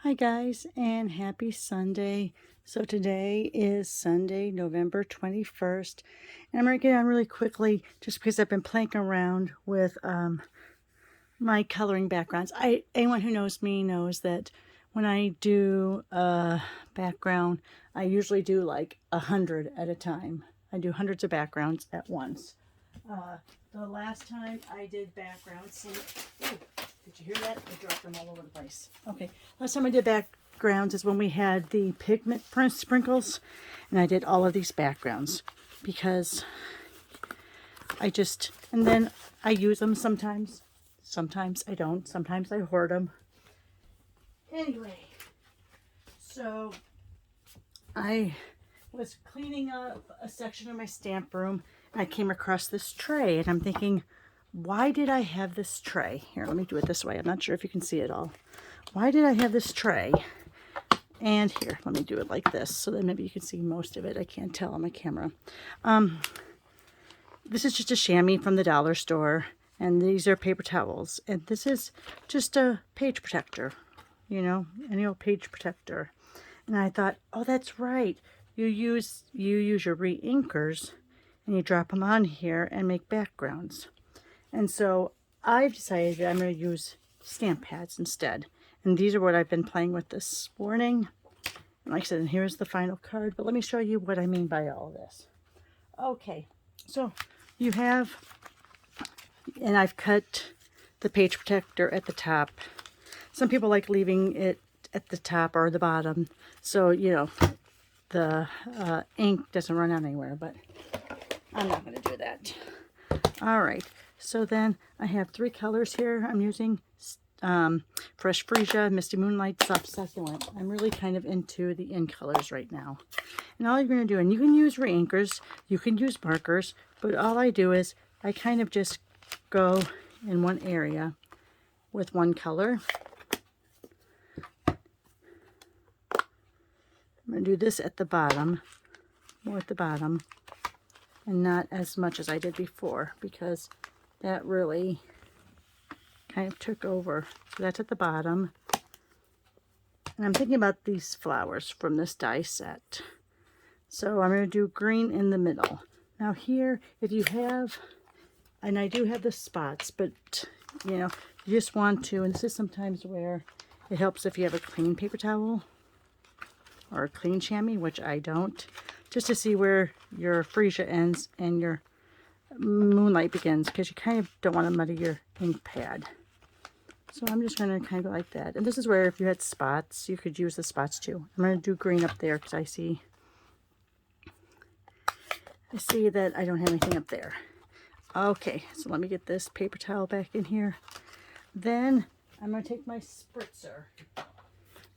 Hi guys, and happy Sunday. So today is Sunday, November 21st, and I'm going to get on really quickly just because I've been playing around with my coloring backgrounds. Anyone who knows me knows that when I do a background, I usually do like 100 at a time. I do hundreds of backgrounds at once. The last time I did backgrounds, did you hear that? I dropped them all over the place. Okay, last time I did backgrounds is when we had the pigment print sprinkles, and I did all of these backgrounds because and then I use them sometimes. Sometimes I don't. Sometimes I hoard them. Anyway, so I was cleaning up a section of my stamp room, and I came across this tray, and I'm thinking, why did I have this tray? Here, let me do it this way. I'm not sure if you can see it all. Why did I have this tray? And here, let me do it like this so that maybe you can see most of it. I can't tell on my camera. This is just a chamois from the dollar store, and these are paper towels. And this is just a page protector, you know, any old page protector. And I thought, oh, that's right. You use your re-inkers, and you drop them on here and make backgrounds. And so I've decided that I'm going to use stamp pads instead. And these are what I've been playing with this morning. And like I said, and here's the final card. But let me show you what I mean by all this. Okay, so you have, and I've cut the page protector at the top. Some people like leaving it at the top or the bottom, so, you know, the ink doesn't run out anywhere, but I'm not going to do that. All right, so then I have three colors here. I'm using Fresh Freesia, Misty Moonlight, Soft Succulent. I'm really kind of into the in colors right now. And all you're going to do, and you can use re-inkers, you can use markers, but all I do is I kind of just go in one area with one color. I'm going to do this at the bottom, more at the bottom, and not as much as I did before, because that really kind of took over. So that's at the bottom. And I'm thinking about these flowers from this die set. So I'm going to do green in the middle. Now here, if you have, and I do have the spots, but you know, you just want to, and this is sometimes where it helps if you have a clean paper towel or a clean chamois, which I don't, just to see where your freesia ends and your moonlight begins, because you kind of don't want to muddy your ink pad. So I'm just going to kind of go like that. And this is where if you had spots, you could use the spots too. I'm going to do green up there because I see that I don't have anything up there. Okay, so let me get this paper towel back in here. Then I'm going to take my spritzer.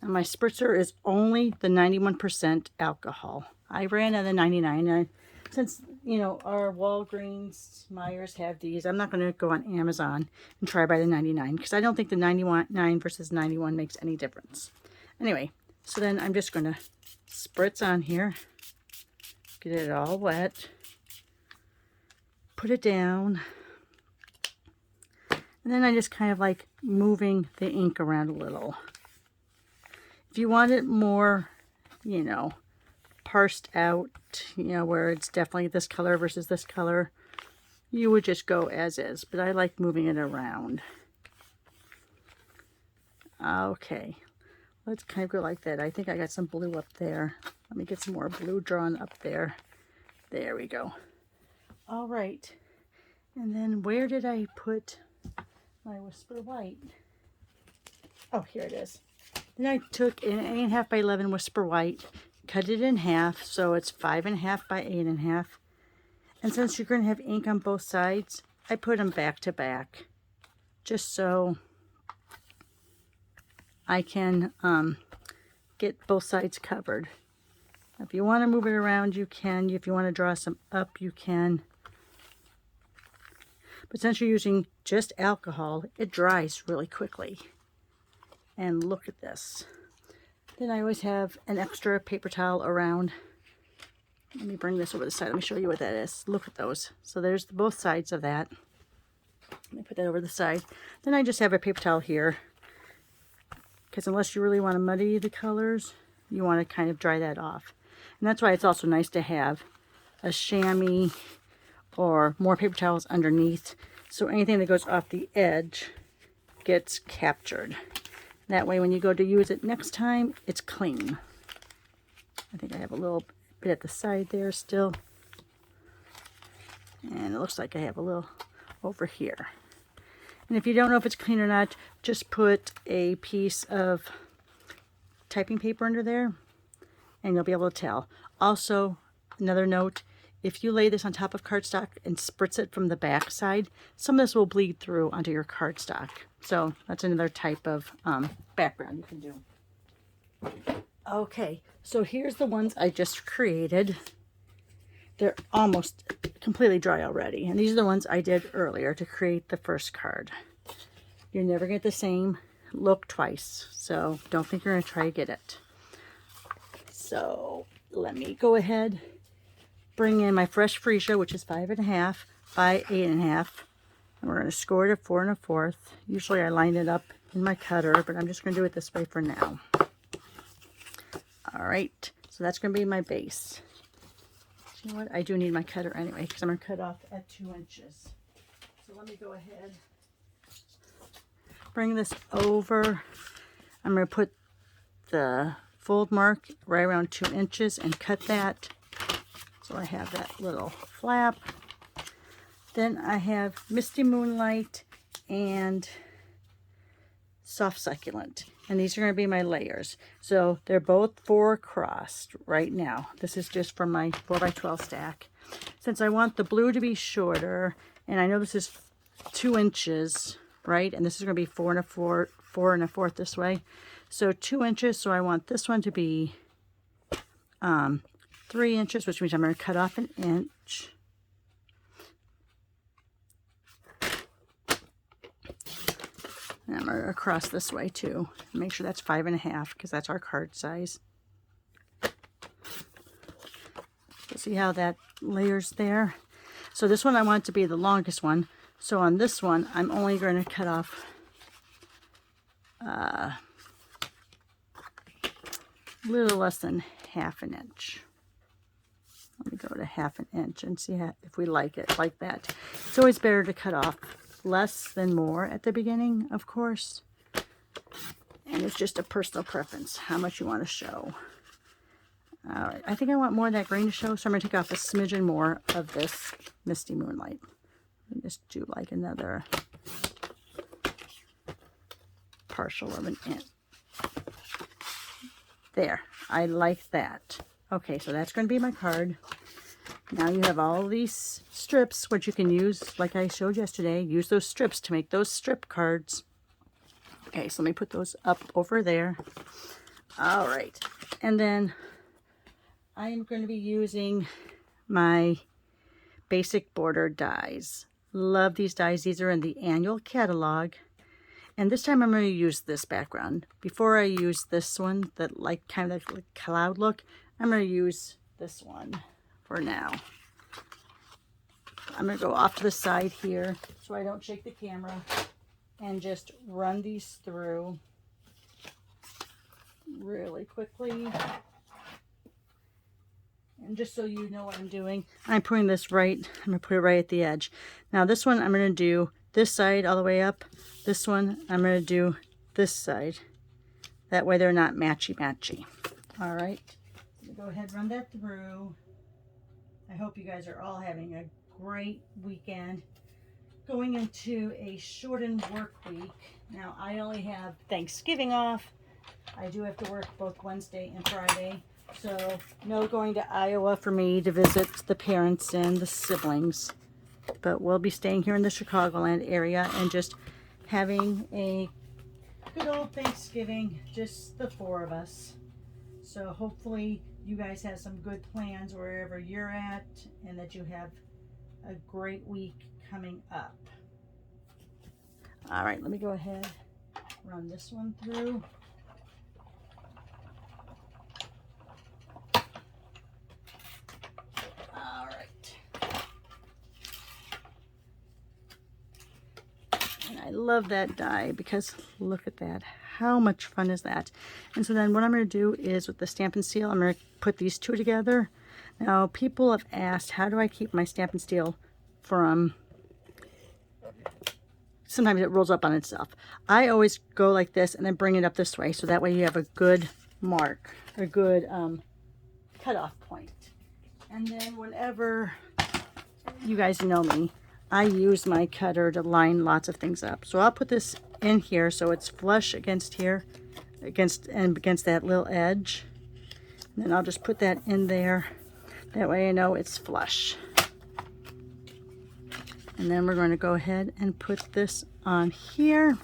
And my spritzer is only the 91% alcohol. I ran out of the 99. And since, you know, our Walgreens, Myers have these, I'm not going to go on Amazon and try by the 99, because I don't think the 99 versus 91 makes any difference. Anyway, so then I'm just going to spritz on here, get it all wet, put it down, and then I just kind of like moving the ink around a little. If you want it more, you know, parsed out, you know, where it's definitely this color versus this color, you would just go as is, but I like moving it around. Okay, let's kind of go like that. I think I got some blue up there. Let me get some more blue drawn up there. There we go. All right, and then where did I put my Whisper White? Oh, here it is. Then I took an 8.5 by 11 Whisper White, cut it in half, so it's 5.5 by 8.5. And since you're going to have ink on both sides, I put them back to back, just so I can get both sides covered. If you want to move it around, you can. If you want to draw some up, you can. But since you're using just alcohol, it dries really quickly. And look at this. Then I always have an extra paper towel around. Let me bring this over the side. Let me show you what that is. Look at those. So there's both sides of that. Let me put that over the side. Then I just have a paper towel here because unless you really want to muddy the colors, you want to kind of dry that off. And that's why it's also nice to have a chamois or more paper towels underneath, so anything that goes off the edge gets captured. That way when you go to use it next time, it's clean. I think I have a little bit at the side there still. And it looks like I have a little over here. And if you don't know if it's clean or not, just put a piece of typing paper under there and you'll be able to tell. Also, another note, if you lay this on top of cardstock and spritz it from the back side, some of this will bleed through onto your cardstock. So that's another type of background you can do. Okay, so here's the ones I just created. They're almost completely dry already. And these are the ones I did earlier to create the first card. You're never going to get the same look twice, so don't think you're going to try to get it. So let me go ahead, bring in my fresh freesia, which is 5.5 by 8.5. And we're going to score it at 4 1/4. Usually I line it up in my cutter, but I'm just going to do it this way for now. All right, so that's going to be my base. You know what? I do need my cutter anyway, because I'm going to cut off at 2 inches. So let me go ahead, bring this over. I'm going to put the fold mark right around 2 inches and cut that. So I have that little flap. Then I have Misty Moonlight and Soft Succulent. And these are going to be my layers. So they're both 4 crossed right now. This is just from my 4x12 stack. Since I want the blue to be shorter, and I know this is 2 inches, right? And this is going to be 4 1/4 this way. So 2 inches, so I want this one to be 3 inches, which means I'm going to cut off 1 inch. And I'm going to cross this way too. Make sure that's 5.5 because that's our card size. So see how that layers there? So this one I want to be the longest one. So on this one, I'm only going to cut off a little less than 1/2 inch. Let me go to 1/2 inch and see if we like it like that. It's always better to cut off less than more at the beginning, of course. And it's just a personal preference, how much you want to show. All right, I think I want more of that green to show, so I'm going to take off a smidgen more of this Misty Moonlight. Let me just do like another partial of 1 inch. There, I like that. Okay, so that's going to be my card. Now you have all these strips, which you can use, like I showed yesterday. Use those strips to make those strip cards. Okay, so let me put those up over there. All right, and then I'm going to be using my basic border dies. Love these dies. These are in the annual catalog. And this time I'm going to use this background. Before I use this one, that like kind of like cloud look, I'm going to use this one for now. I'm going to go off to the side here so I don't shake the camera and just run these through really quickly. And just so you know what I'm doing, I'm putting this right, I'm going to put it right at the edge. Now this one I'm going to do this side all the way up. This one I'm going to do this side. That way they're not matchy-matchy. All right, let me go ahead and run that through. I hope you guys are all having a great weekend. Going into a shortened work week. Now I only have Thanksgiving off. I do have to work both Wednesday and Friday. So no going to Iowa for me to visit the parents and the siblings. But we'll be staying here in the Chicagoland area and just having a good old Thanksgiving, just the 4 of us. So hopefully you guys have some good plans wherever you're at and that you have a great week coming up. All right, let me go ahead, run this one through. All right. And I love that die because look at that. How much fun is that? And so then what I'm going to do is with the Stamp and Seal, I'm going to put these two together. Now, people have asked, how do I keep my Stamp and Seal from, sometimes it rolls up on itself. I always go like this and then bring it up this way, so that way you have a good mark, a good cutoff point. And then whenever, you guys know me, I use my cutter to line lots of things up. So I'll put this in here so it's flush against here, against that little edge. And then I'll just put that in there. That way I know it's flush. And then we're going to go ahead and put this on here.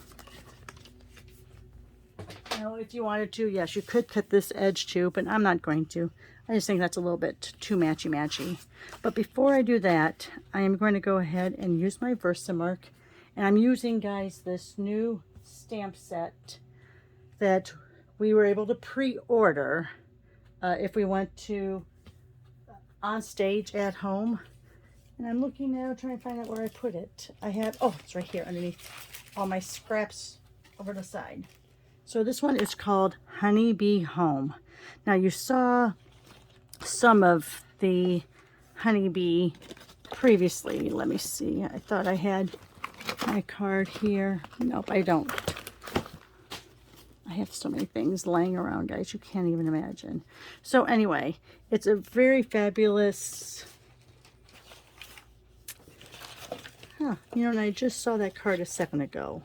Now, if you wanted to, yes, you could cut this edge too, but I'm not going to. I just think that's a little bit too matchy-matchy. But before I do that, I am going to go ahead and use my Versamark. And I'm using, guys, this new stamp set that we were able to pre-order if we went to on stage at home. And I'm looking now, trying to find out where I put it. I have, oh, it's right here underneath all my scraps over the side. So this one is called Honeybee Home. Now you saw some of the honeybee previously. Let me see. I thought I had my card here. Nope, I don't. I have so many things laying around, guys. You can't even imagine. So anyway, it's a very fabulous... Huh, you know, and I just saw that card a second ago.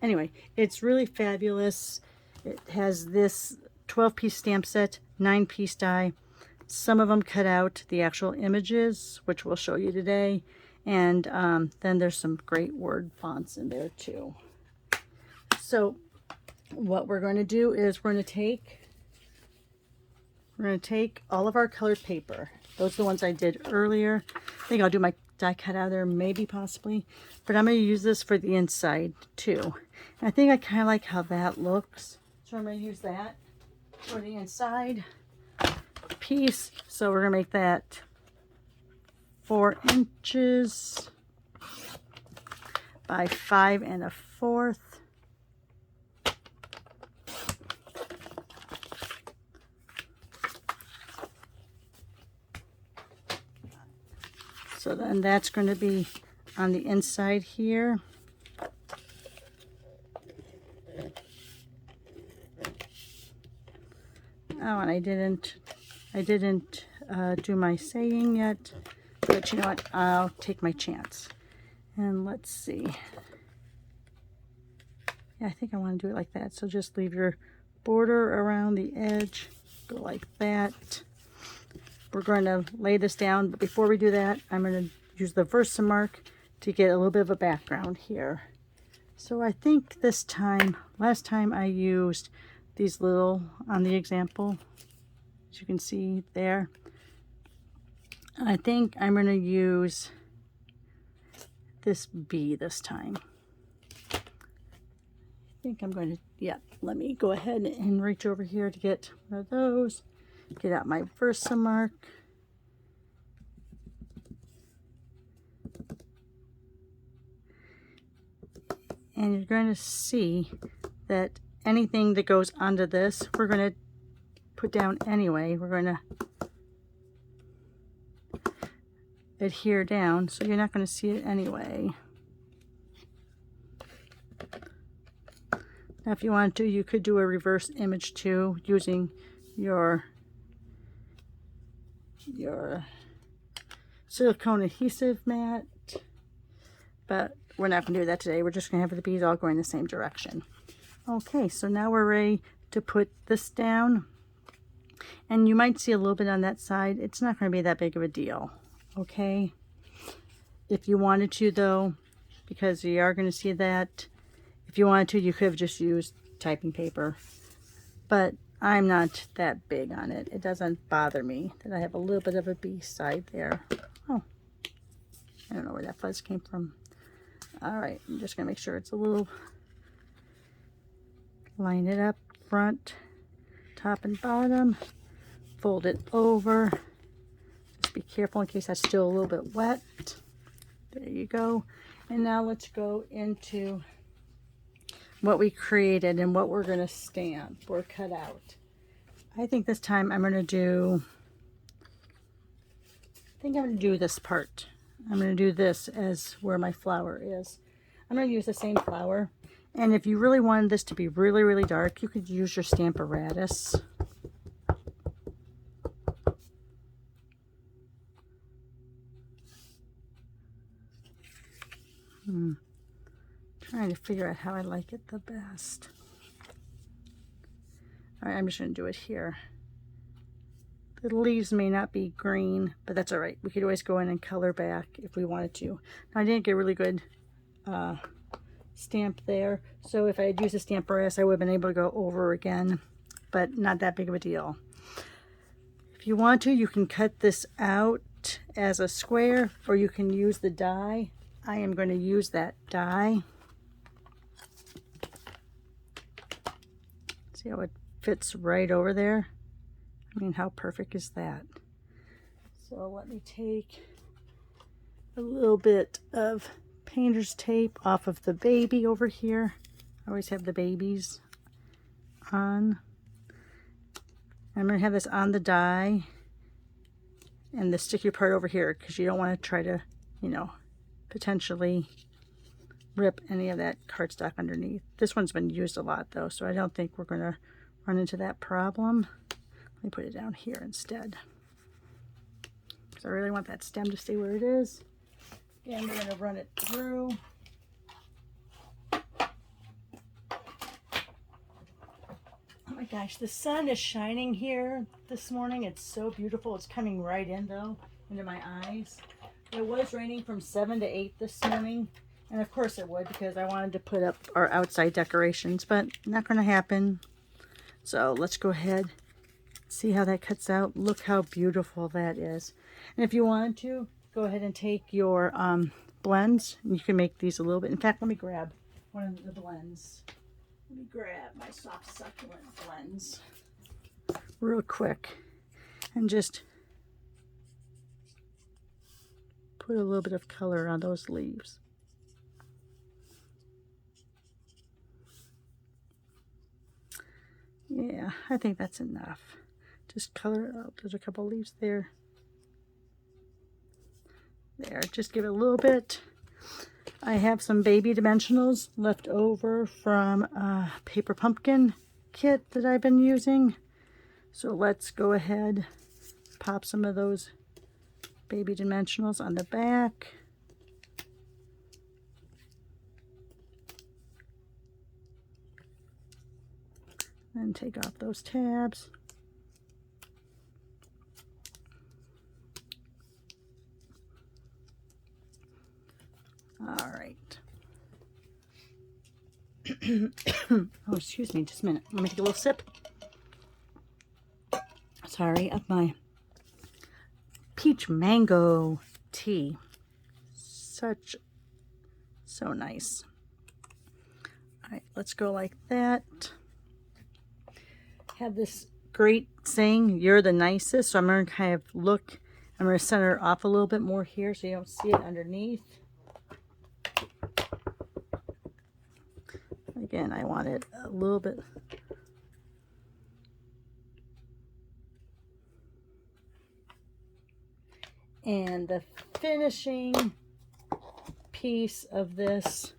Anyway, it's really fabulous. It has this 12-piece stamp set, 9-piece die. Some of them cut out the actual images, which we'll show you today. And then there's some great word fonts in there too. So what we're going to do is we're going to take all of our colored paper. Those are the ones I did earlier. I think I'll do my die cut out of there, maybe, possibly. But I'm going to use this for the inside too. And I think I kind of like how that looks. So I'm going to use that for the inside piece. So we're going to make that 4 inches by 5 1/4. So then that's going to be on the inside here. Oh, and I didn't do my saying yet, but you know what? I'll take my chance. And let's see. Yeah, I think I want to do it like that. So just leave your border around the edge. Go like that. We're going to lay this down, but before we do that, I'm going to use the Versamark to get a little bit of a background here. So I think this time, last time I used these little on the example, as you can see there. I think I'm going to use this bee this time. I think I'm going to, yeah, let me go ahead and reach over here to get one of those. Get out my Versamark. And you're going to see that anything that goes onto this, we're going to put down anyway. We're going to adhere down, so you're not going to see it anyway. Now, if you want to, you could do a reverse image too, using your silicone adhesive mat, but we're not going to do that today. We're just going to have the beads all going the same direction. Okay, so now we're ready to put this down, and you might see a little bit on that side. It's not going to be that big of a deal, okay? If you wanted to, though, because you are going to see that, if you wanted to, you could have just used typing paper, but I'm not that big on it. It doesn't bother me that I have a little bit of a bee side there. Oh, I don't know where that fuzz came from. All right, I'm just gonna make sure it's a little, line it up front, top and bottom, fold it over. Just be careful in case that's still a little bit wet. There you go. And now let's go into what we created and what we're going to stamp or cut out. I think this time I'm going to do, this part. I'm going to do this as where my flower is. I'm going to use the same flower. And if you really wanted this to be really, really dark, you could use your Stamparatus. Trying to figure out how I like it the best. All right, I'm just going to do it here. The leaves may not be green, but that's all right. We could always go in and color back if we wanted to. Now, I didn't get a really good stamp there, so if I had used a Stamparatus, I would have been able to go over again, but not that big of a deal. If you want to, you can cut this out as a square, or you can use the die. I am going to use that die. See how it fits right over there? I mean, how perfect is that? So let me take a little bit of painter's tape off of the baby over here. I always have the babies on. I'm going to have this on the die and the sticky part over here, because you don't want to try to, you know, potentially rip any of that cardstock underneath. This one's been used a lot though, so I don't think we're going to run into that problem. Let me put it down here instead, because I really want that stem to stay where it is. And we're going to run it through. Oh my gosh, the sun is shining here this morning. It's so beautiful. It's coming right in though, into my eyes. It was raining from 7 to 8 this morning. And of course it would, because I wanted to put up our outside decorations, but not going to happen. So let's go ahead. See how that cuts out? Look how beautiful that is. And if you want to, go ahead and take your blends, and you can make these a little bit. In fact, let me grab one of the blends. Let me grab my soft succulent blends real quick and just put a little bit of color on those leaves. Yeah, I think that's enough. Just color, oh, there's a couple leaves there. There, just give it a little bit. I have some baby dimensionals left over from a paper pumpkin kit that I've been using. So let's go ahead, pop some of those baby dimensionals on the back. Then take off those tabs. All right. Oh, excuse me, just a minute. Let me take a little sip. Sorry, of my peach mango tea. So nice. All right, let's go like that. Have this great saying, "You're the nicest." So I'm going to kind of look, I'm going to center off a little bit more here so you don't see it underneath. Again, I want it a little bit. And the finishing piece of this,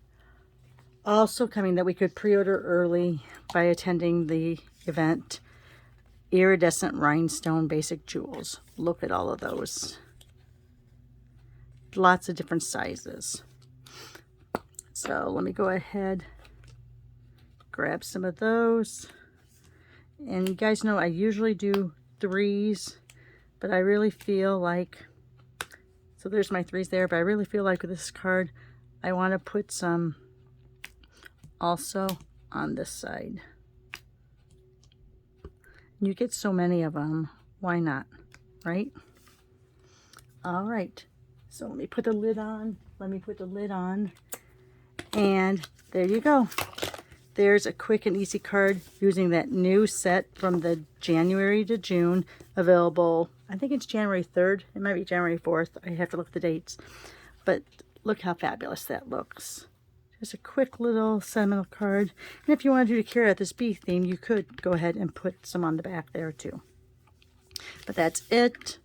also coming, that we could pre-order early by attending the event, iridescent rhinestone basic jewels. Look at all of those. Lots of different sizes. So let me go ahead, grab some of those. And you guys know I usually do 3s, but I really feel like, so there's my 3s there, but I really feel like with this card, I want to put some also on this side. You get so many of them, why not, right? All right, so let me put the lid on. And there you go. There's a quick and easy card using that new set from the January to June, available, I think it's January 3rd. It might be January 4th. I have to look at the dates. But look how fabulous that looks. Just a quick little sentimental card. And if you want to do the Carry Out This Bee theme, you could go ahead and put some on the back there too. But that's it.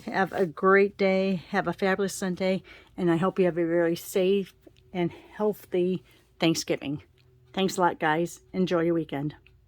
Have a great day. Have a fabulous Sunday. And I hope you have a very safe and healthy Thanksgiving. Thanks a lot, guys. Enjoy your weekend.